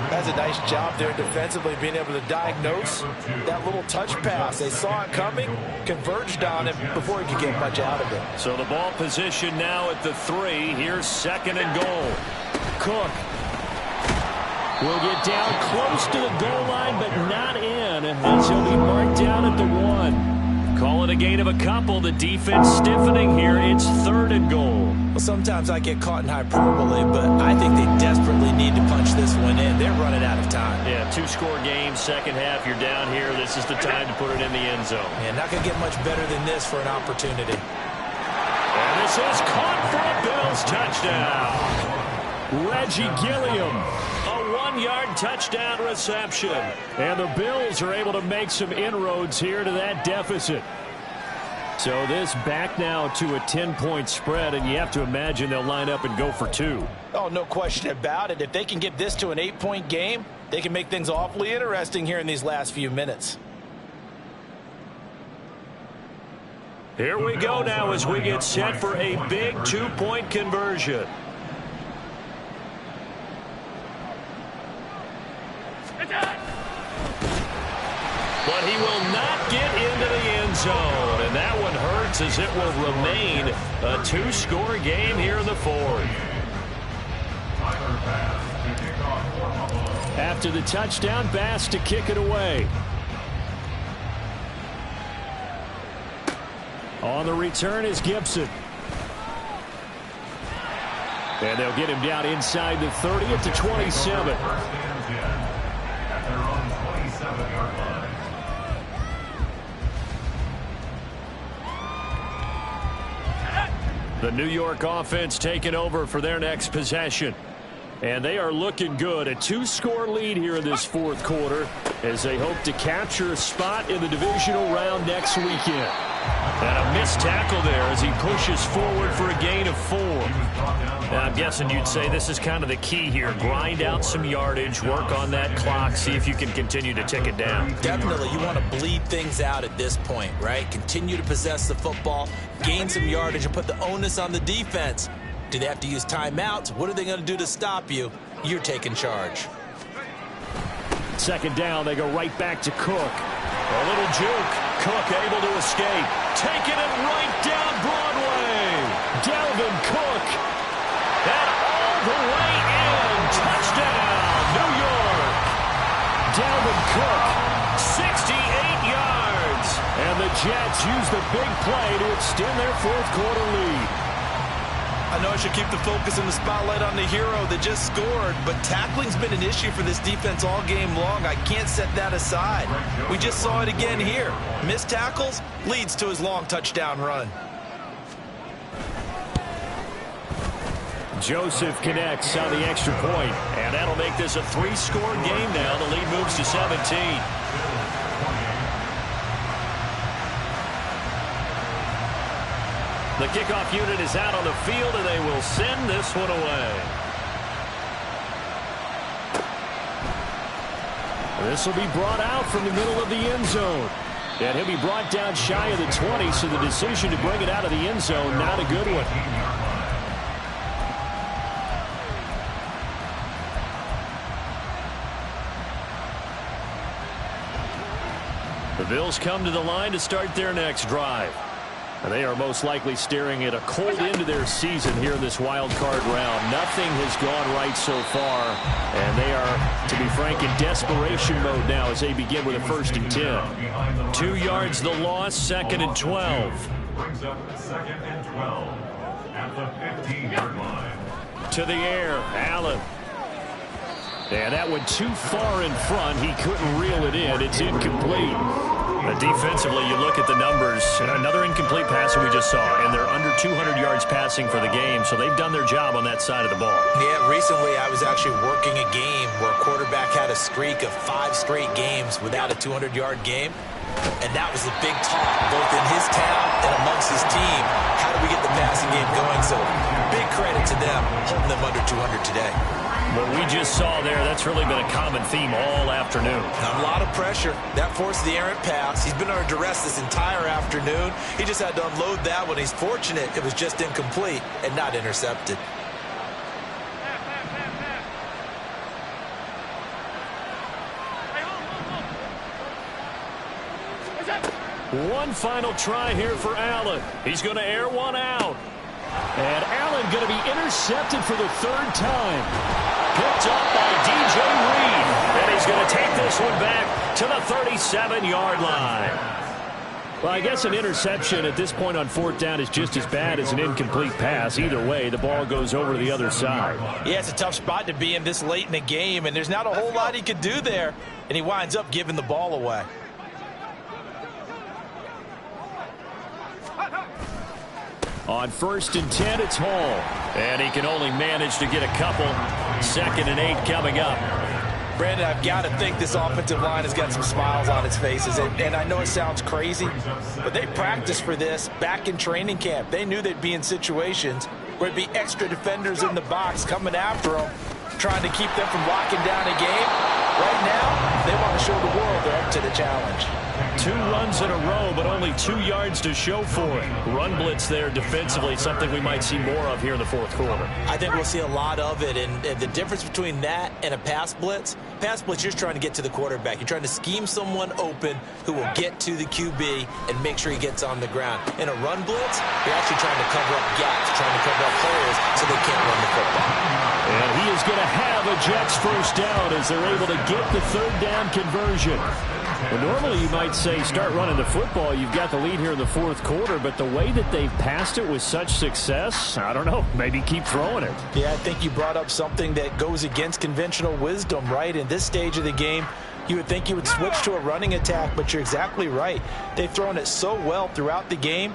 That's a nice job there defensively, being able to diagnose that little touch pass. They saw it coming, converged on it before he could get much out of it. So the ball position now at the 3. Here's 2nd and goal. Cook will get down close to the goal line, but not in, as he'll be marked down at the 1. Call it a gain of a couple. The defense stiffening here. It's 3rd and goal. Well, sometimes I get caught in hyperbole, but I think they desperately need to punch this one in. They're running out of time. Yeah, 2-score game, second half. You're down here. This is the time to put it in the end zone. Yeah, not going to get much better than this for an opportunity. And this is caught for a Bills touchdown. Reggie Gilliam, a 1-yard touchdown reception. And the Bills are able to make some inroads here to that deficit. So this back now to a 10-point spread, and you have to imagine they'll line up and go for 2. Oh, no question about it. If they can get this to an 8-point game, they can make things awfully interesting here in these last few minutes. Here we go now as we get set for a big 2-point conversion. But he will not get into the end zone, and that one hurts as it will remain a 2-score game here in the fourth. After the touchdown, Bass to kick it away. On the return is Gibson. And they'll get him down inside the 30 at the 27. At their own 27-yard line. The New York offense taking over for their next possession. And they are looking good. A 2-score lead here in this fourth quarter as they hope to capture a spot in the divisional round next weekend. And a missed tackle there as he pushes forward for a gain of 4. Now, I'm guessing you'd say this is kind of the key here. Grind out some yardage, work on that clock, see if you can continue to tick it down. Definitely, you want to bleed things out at this point, right? Continue to possess the football, gain some yardage, and put the onus on the defense. Do they have to use timeouts? What are they going to do to stop you? You're taking charge. Second down, they go right back to Cook. A little juke. Cook able to escape. Taking it right down Broadway. Dalvin Cook. And all the way in. Touchdown, New York. Dalvin Cook, 68 yards. And the Jets use the big play to extend their fourth quarter lead. I know I should keep the focus and the spotlight on the hero that just scored, but tackling's been an issue for this defense all game long. I can't set that aside. We just saw it again here. Missed tackles leads to his long touchdown run. Joseph connects on the extra point, and that'll make this a 3-score game now. The lead moves to 17. The kickoff unit is out on the field, and they will send this one away. This will be brought out from the middle of the end zone. And he'll be brought down shy of the 20, so the decision to bring it out of the end zone, not a good one. The Bills come to the line to start their next drive. And they are most likely staring at a cold end to their season here in this wild card round. Nothing has gone right so far, and they are, to be frank, in desperation mode now as they begin with a 1st and 10. 2 yards the loss, 2nd and 12. Brings up 2nd and 12 at the 15-yard line. To the air, Allen. And that went too far in front. He couldn't reel it in. It's incomplete. Defensively, you look at the numbers. Another incomplete pass that we just saw, and they're under 200 yards passing for the game, so they've done their job on that side of the ball. Yeah, recently I was actually working a game where a quarterback had a streak of 5 straight games without a 200-yard game, and that was the big talk, both in his town and amongst his team. How do we get the passing game going? So big credit to them, holding them under 200 today. What we just saw there, that's really been a common theme all afternoon. A lot of pressure. That forced the errant pass. He's been under duress this entire afternoon. He just had to unload that one. He's fortunate it was just incomplete and not intercepted. One final try here for Allen. He's going to air one out. And Allen going to be intercepted for the 3rd time. Picked up by DJ Reed. And he's going to take this one back to the 37-yard line. Well, I guess an interception at this point on 4th down is just as bad as an incomplete pass. Either way, the ball goes over to the other side. Yeah, it's a tough spot to be in this late in the game, and there's not a whole lot he could do there. And he winds up giving the ball away. On 1st and 10, it's Hall. And he can only manage to get a couple. 2nd and 8 coming up. Brandon, I've got to think this offensive line has got some smiles on its faces. And I know it sounds crazy, but they practiced for this back in training camp. They knew they'd be in situations where there'd be extra defenders in the box coming after them, trying to keep them from locking down a game. Right now, they want to show the world they're up to the challenge. 2 runs in a row, but only 2 yards to show for it. Run blitz there defensively, something we might see more of here in the fourth quarter. I think we'll see a lot of it, and the difference between that and a pass blitz, you're just trying to get to the quarterback. You're trying to scheme someone open who will get to the QB and make sure he gets on the ground. In a run blitz, you're actually trying to cover up gaps, trying to cover up holes so they can't run the football. And he is going to have a Jets first down as they're able to get the 3rd down conversion. Well, normally you might say start running the football. You've got the lead here in the 4th quarter, but the way that they've passed it with such success, I don't know, maybe keep throwing it. Yeah, I think you brought up something that goes against conventional wisdom, right? In this stage of the game, you would think you would switch to a running attack, but you're exactly right. They've thrown it so well throughout the game,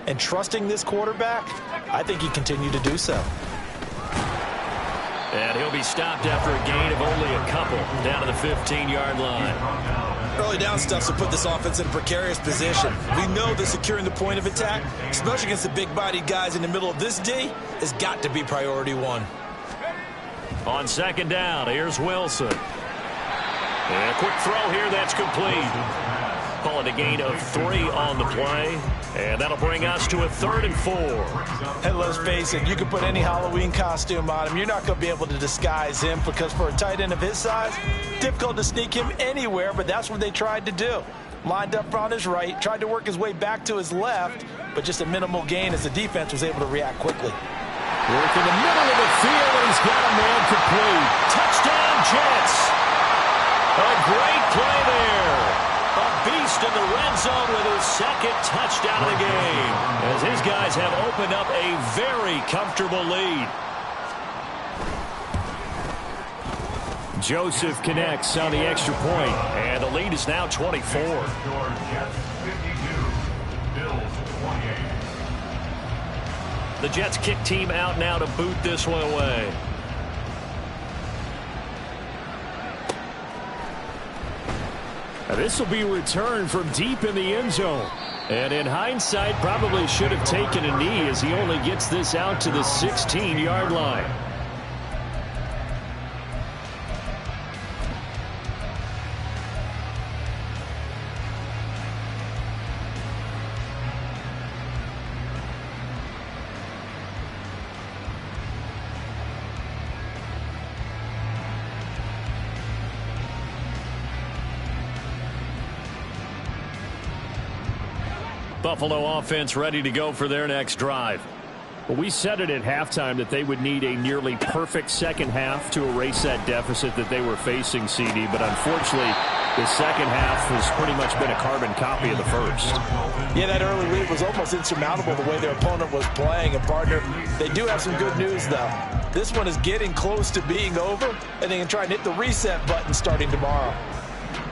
and trusting this quarterback, I think he continued to do so. And he'll be stopped after a gain of only a couple down to the 15-yard line. Early down stuff to put this offense in a precarious position. We know that securing the point of attack, especially against the big-bodied guys in the middle of this D, has got to be priority 1. On 2nd down, here's Wilson. And a quick throw here, that's complete. Call it a gain of 3 on the play. And that'll bring us to a 3rd and 4. Hey, let's face it, you can put any Halloween costume on him. You're not going to be able to disguise him because for a tight end of his size, difficult to sneak him anywhere, but that's what they tried to do. Lined up on his right, tried to work his way back to his left, but just a minimal gain as the defense was able to react quickly. Work in the middle of the field, and he's got a man complete. Touchdown, Jets. A great play there. A beast in the red zone with his 2nd touchdown of the game, as his guys have opened up a very comfortable lead. Joseph connects on the extra point, and the lead is now 24. The Jets kick team out now to boot this one away. Now this will be returned from deep in the end zone. And in hindsight, probably should have taken a knee as he only gets this out to the 16-yard line. Buffalo offense ready to go for their next drive. Well, we said it at halftime that they would need a nearly perfect second half to erase that deficit that they were facing, CD, but unfortunately the second half has pretty much been a carbon copy of the first. Yeah, that early lead was almost insurmountable the way their opponent was playing. And, partner, they do have some good news, though. This one is getting close to being over, and they can try and hit the reset button starting tomorrow.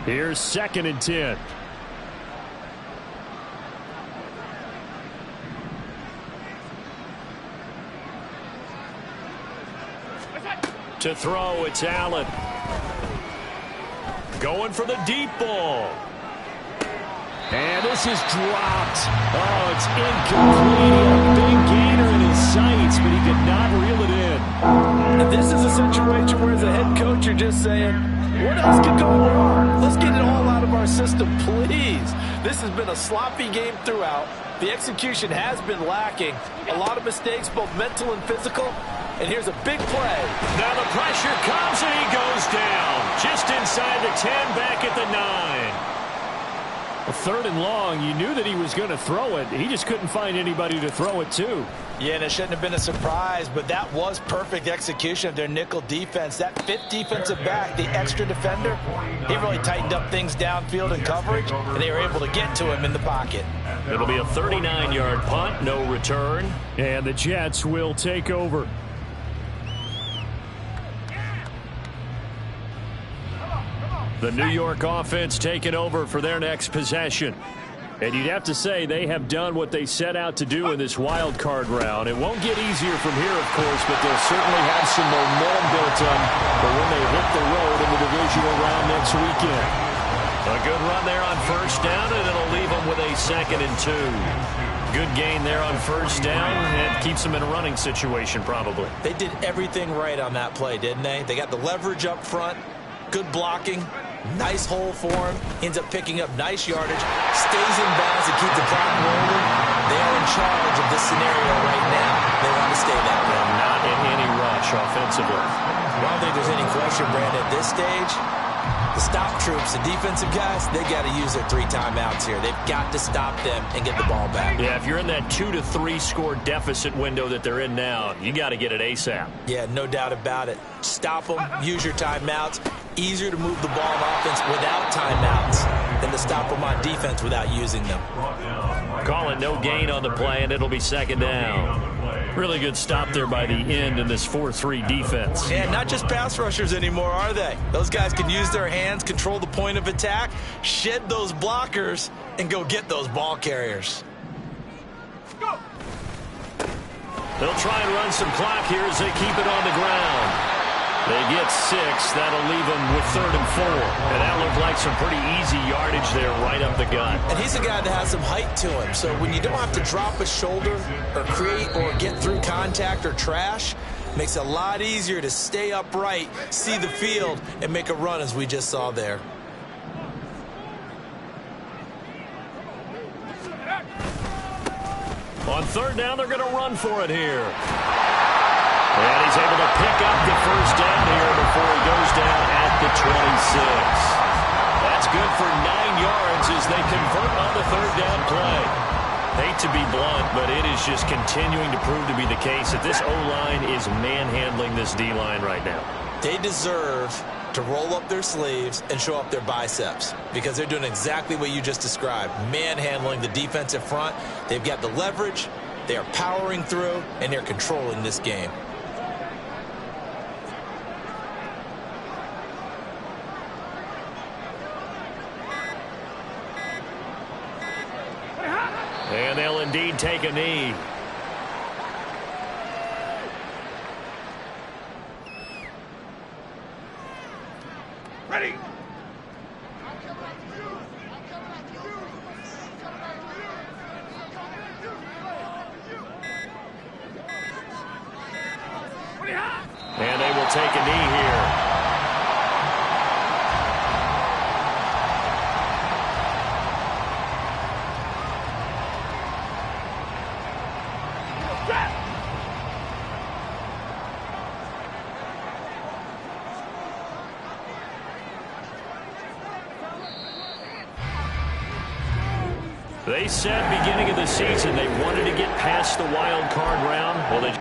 Here's 2nd and 10. To throw, it's Allen. Going for the deep ball. And this is dropped. Oh, it's incomplete. A big gainer in his sights, but he could not reel it in. And this is a situation where as a head coach, you're just saying, what else could go wrong? Let's get it all out of our system, please. This has been a sloppy game throughout. The execution has been lacking. A lot of mistakes, both mental and physical. And here's a big play. Now the pressure comes and he goes down. Just inside the 10, back at the 9. A 3rd and long, you knew that he was going to throw it. He just couldn't find anybody to throw it to. Yeah, and it shouldn't have been a surprise, but that was perfect execution of their nickel defense. That 5th defensive back, the extra defender, he really tightened up things downfield in coverage, and they were able to get to him in the pocket. It'll be a 39-yard punt, no return, and the Jets will take over. The New York offense taking over for their next possession. And you'd have to say they have done what they set out to do in this wild card round. It won't get easier from here, of course, but they'll certainly have some momentum built up for when they hit the road in the divisional round next weekend. A good run there on 1st down, and it'll leave them with a 2nd and 2. Good gain there on 1st down, and keeps them in a running situation probably. They did everything right on that play, didn't they? They got the leverage up front. Good blocking. Nice hole for him. Ends up picking up nice yardage. Stays in bounds to keep the clock rolling. They are in charge of this scenario right now. They want to stay that way. Not in any rush offensively. I don't think there's any question, Brandon, at this stage. The stop troops, the defensive guys, they got to use their 3 timeouts here. They've got to stop them and get the ball back. Yeah, if you're in that 2 to 3 score deficit window that they're in now, you got to get it ASAP. Yeah, no doubt about it. Stop them, use your timeouts. Easier to move the ball on offense without timeouts than to stop them on defense without using them. Calling no gain on the play, and it'll be second down. Really good stop there by the end in this 4-3 defense. Yeah, not just pass rushers anymore, are they? Those guys can use their hands, control the point of attack, shed those blockers, and go get those ball carriers. They'll try and run some clock here as they keep it on the ground. They get 6. That'll leave them with 3rd and 4. And that looked like some pretty easy yardage there right up the gut. And he's a guy that has some height to him. So when you don't have to drop a shoulder or create or get through contact or trash, makes it a lot easier to stay upright, see the field, and make a run as we just saw there. On 3rd down, they're going to run for it here. And he's able to pick up the 1st down here before he goes down at the 26. That's good for 9 yards as they convert on the 3rd down play. Hate to be blunt, but it is just continuing to prove to be the case that this O-line is manhandling this D-line right now. They deserve to roll up their sleeves and show up their biceps because they're doing exactly what you just described, manhandling the defensive front. They've got the leverage, they are powering through, and they're controlling this game. And they'll indeed take a knee. Ready. And they will take a knee here. They said beginning of the season they wanted to get past the wild card round. Well, they